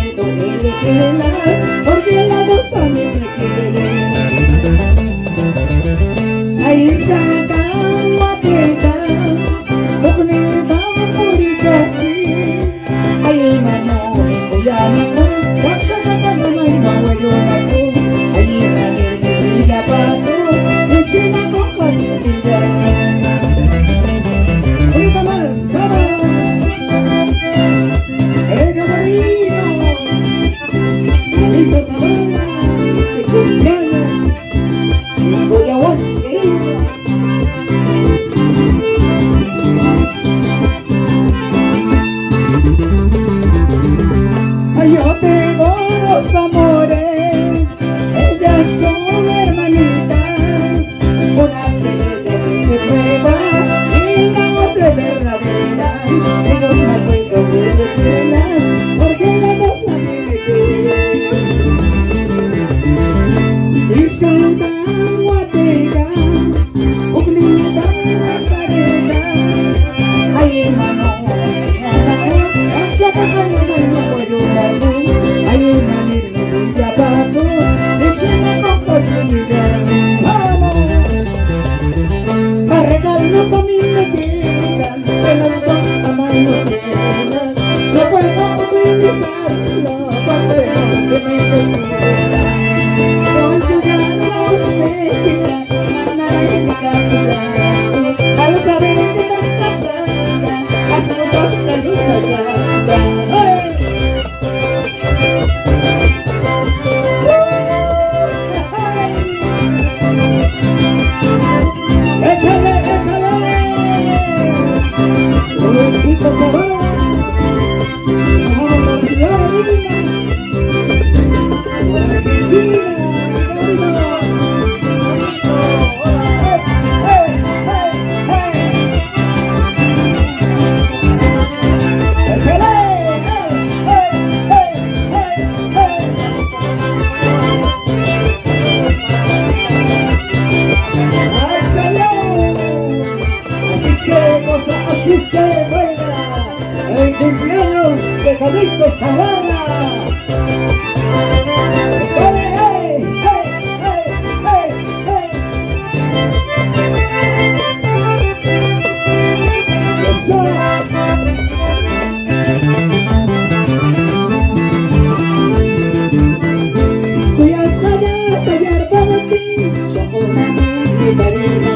puedo elegirlas, porque las dos a mí me quieren. Ahí está mateta, bukunita purikati. Ahí mano kuyani ko, daksaka no may mawayo ako. Ahí mani pato, echina ko kachitida. Ahorita más, sama. Bonito Sabana, de cumpleaños, con la voz querida. Ay, yo tengo dos amores, ellas son hermanitas, una de ellas es prueba y la otra es verdadera. Ellos me puedo elegirlas, porque las dos a mí me quieren. Iskantanguatega, ugnita pareja. Ay, hermano, aksapakanya no puedo darlo. Ay, hermano, ya pasó, échame con cochonidad. Vamos, a regalos a mí me quedan, de los dos amados quedan. No puedo utilizarlo, cuando que me descubra. Al saber que estás casada, has notado la luz allá. ¡Échale, échale! ¡Jovencito se va! ¡Vamos, señora divina! ¡Argentina! Así se juega el cumpleaños de Carlito Sabana. ¡Hey, hey, hey, hey, hey, hey! ¡Eso! Voy a tallar para ti, chocolate y tarina.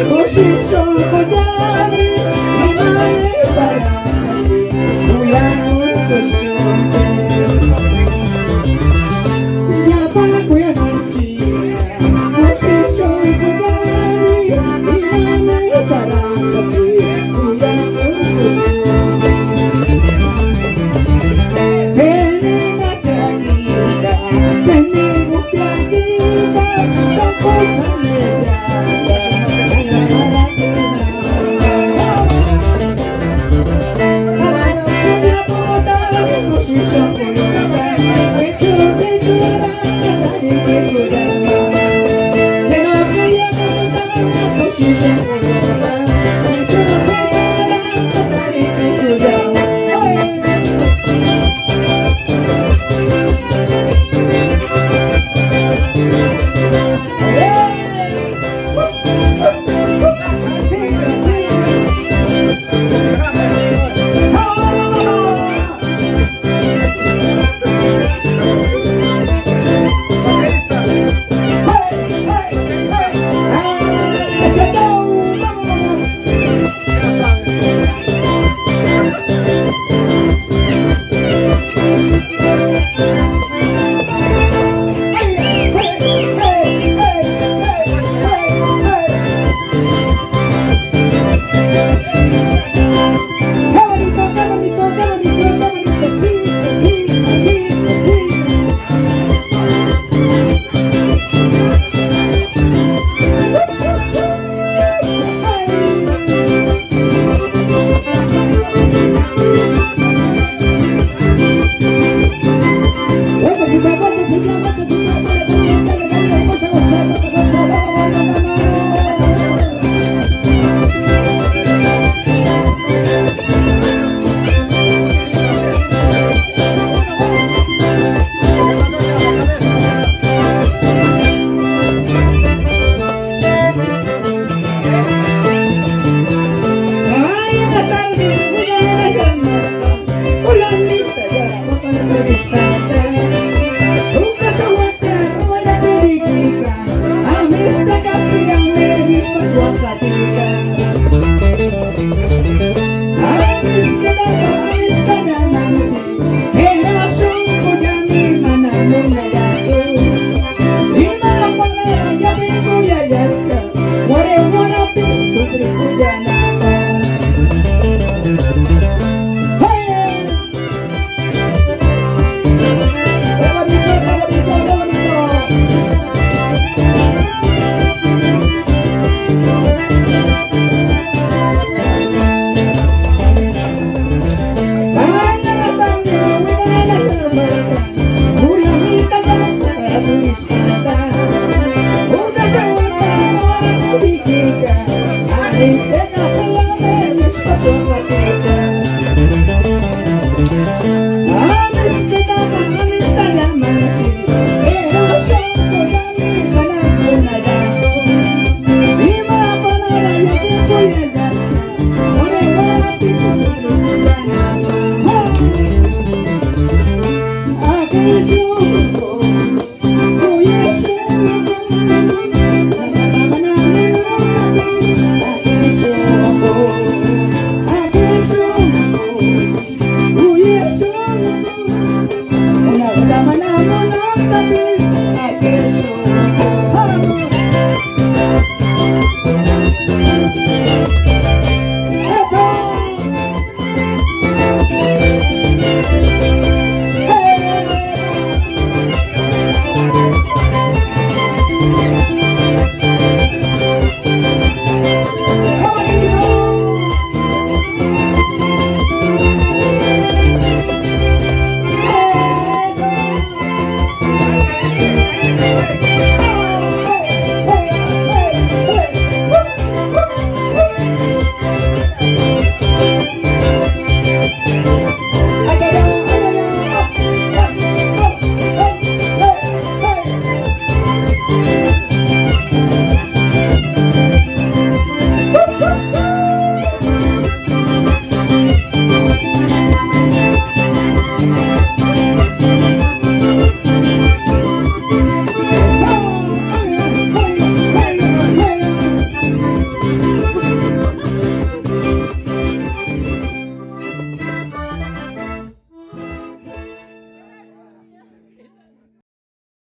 Show.